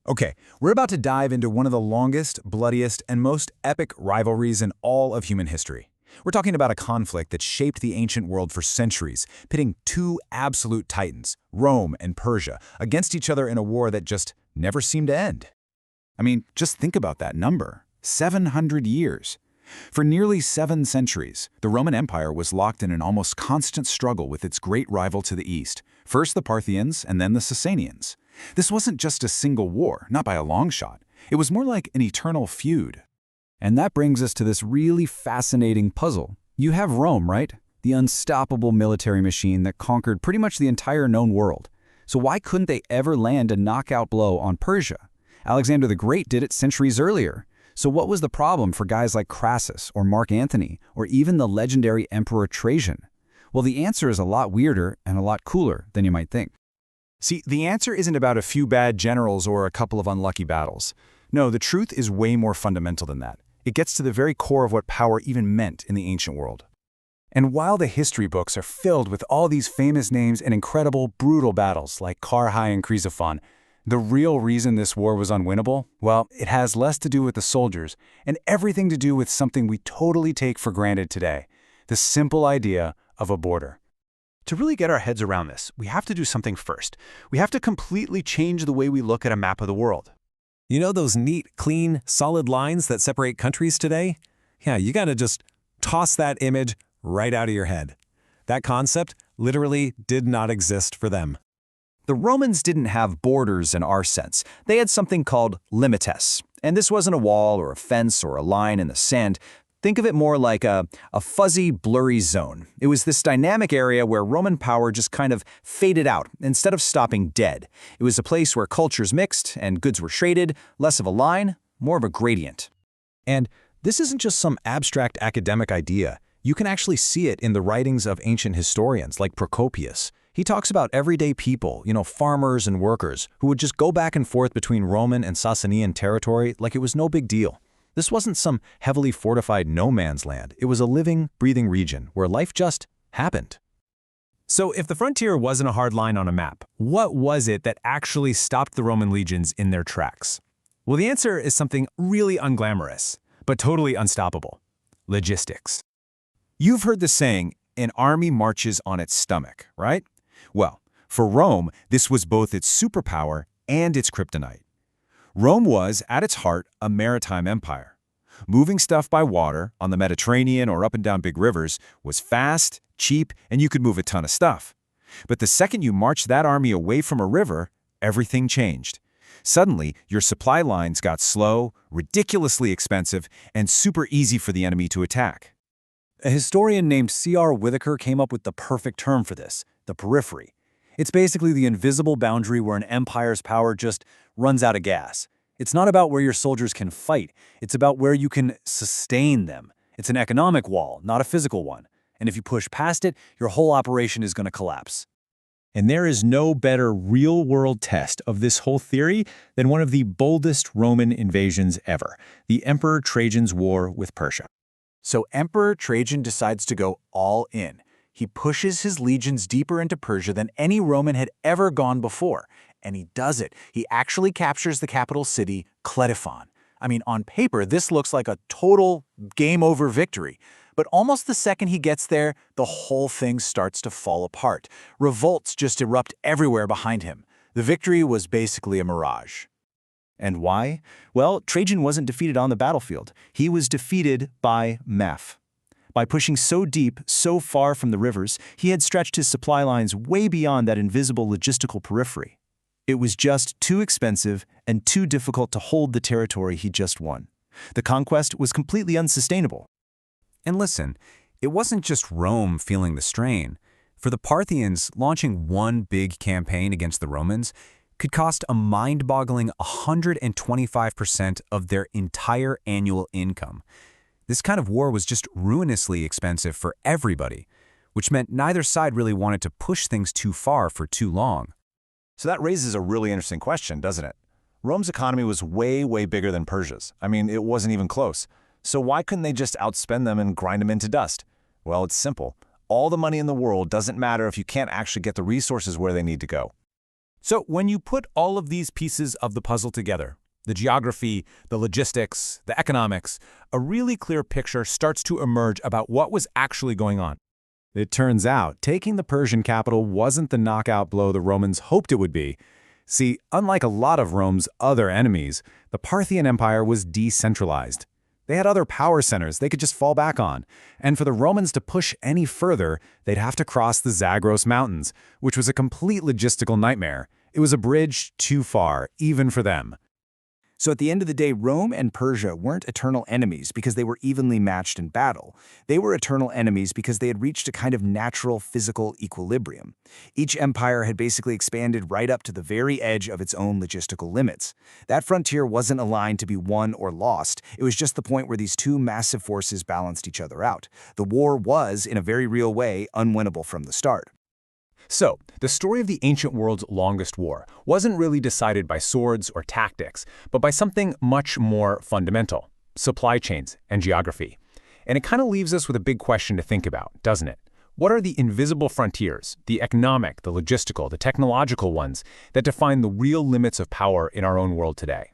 Okay, we're about to dive into one of the longest, bloodiest, and most epic rivalries in all of human history. We're talking about a conflict that shaped the ancient world for centuries, pitting two absolute titans, Rome and Persia, against each other in a war that just never seemed to end. I mean, just think about that number, 700 years. For nearly 7 centuries, the Roman Empire was locked in an almost constant struggle with its great rival to the east, first the Parthians and then the Sasanians. This wasn't just a single war, not by a long shot. It was more like an eternal feud. And that brings us to this really fascinating puzzle. You have Rome, right? The unstoppable military machine that conquered pretty much the entire known world. So why couldn't they ever land a knockout blow on Persia? Alexander the Great did it centuries earlier. So what was the problem for guys like Crassus or Mark Antony or even the legendary Emperor Trajan? Well, the answer is a lot weirder and a lot cooler than you might think. See, the answer isn't about a few bad generals or a couple of unlucky battles. No, the truth is way more fundamental than that. It gets to the very core of what power even meant in the ancient world. And while the history books are filled with all these famous names and incredible, brutal battles like Carrhae and Ctesiphon, the real reason this war was unwinnable, well, it has less to do with the soldiers and everything to do with something we totally take for granted today, the simple idea of a border. To really get our heads around this, we have to do something first. We have to completely change the way we look at a map of the world. You know those neat, clean, solid lines that separate countries today? Yeah, you gotta just toss that image right out of your head. That concept literally did not exist for them. The Romans didn't have borders in our sense. They had something called limites. And this wasn't a wall or a fence or a line in the sand. Think of it more like a fuzzy, blurry zone. It was this dynamic area where Roman power just kind of faded out instead of stopping dead. It was a place where cultures mixed and goods were traded, less of a line, more of a gradient. And this isn't just some abstract academic idea. You can actually see it in the writings of ancient historians like Procopius. He talks about everyday people, farmers and workers, who would just go back and forth between Roman and Sasanian territory like it was no big deal. This wasn't some heavily fortified no-man's land. It was a living, breathing region where life just happened. So if the frontier wasn't a hard line on a map, what was it that actually stopped the Roman legions in their tracks? Well, the answer is something really unglamorous, but totally unstoppable: logistics. You've heard the saying, an army marches on its stomach, right? Well, for Rome, this was both its superpower and its kryptonite. Rome was, at its heart, a maritime empire. Moving stuff by water, on the Mediterranean or up and down big rivers, was fast, cheap, and you could move a ton of stuff. But the second you marched that army away from a river, everything changed. Suddenly, your supply lines got slow, ridiculously expensive, and super easy for the enemy to attack. A historian named C.R. Whitaker came up with the perfect term for this: the periphery. It's basically the invisible boundary where an empire's power just runs out of gas. It's not about where your soldiers can fight. It's about where you can sustain them. It's an economic wall, not a physical one. And if you push past it, your whole operation is going to collapse. And there is no better real-world test of this whole theory than one of the boldest Roman invasions ever, the Emperor Trajan's war with Persia. So Emperor Trajan decides to go all in. He pushes his legions deeper into Persia than any Roman had ever gone before. And he does it. He actually captures the capital city, Ctesiphon. I mean, on paper, this looks like a total game-over victory. But almost the second he gets there, the whole thing starts to fall apart. Revolts just erupt everywhere behind him. The victory was basically a mirage. And why? Well, Trajan wasn't defeated on the battlefield. He was defeated by meth. By pushing so deep, so far from the rivers, he had stretched his supply lines way beyond that invisible logistical periphery. It was just too expensive and too difficult to hold the territory he just won. The conquest was completely unsustainable. And listen, it wasn't just Rome feeling the strain. For the Parthians, launching one big campaign against the Romans could cost a mind-boggling 125% of their entire annual income. This kind of war was just ruinously expensive for everybody, which meant neither side really wanted to push things too far for too long. So that raises a really interesting question, doesn't it? Rome's economy was way, way bigger than Persia's. I mean, it wasn't even close. So why couldn't they just outspend them and grind them into dust? Well, it's simple. All the money in the world doesn't matter if you can't actually get the resources where they need to go. So when you put all of these pieces of the puzzle together, the geography, the logistics, the economics, a really clear picture starts to emerge about what was actually going on. It turns out, taking the Persian capital wasn't the knockout blow the Romans hoped it would be. See, unlike a lot of Rome's other enemies, the Parthian Empire was decentralized. They had other power centers they could just fall back on, and for the Romans to push any further, they'd have to cross the Zagros Mountains, which was a complete logistical nightmare. It was a bridge too far, even for them. So at the end of the day, Rome and Persia weren't eternal enemies because they were evenly matched in battle. They were eternal enemies because they had reached a kind of natural physical equilibrium. Each empire had basically expanded right up to the very edge of its own logistical limits. That frontier wasn't aligned to be won or lost. It was just the point where these two massive forces balanced each other out. The war was, in a very real way, unwinnable from the start. So, the story of the ancient world's longest war wasn't really decided by swords or tactics, but by something much more fundamental: supply chains and geography. And it kind of leaves us with a big question to think about, doesn't it? What are the invisible frontiers, the economic, the logistical, the technological ones, that define the real limits of power in our own world today?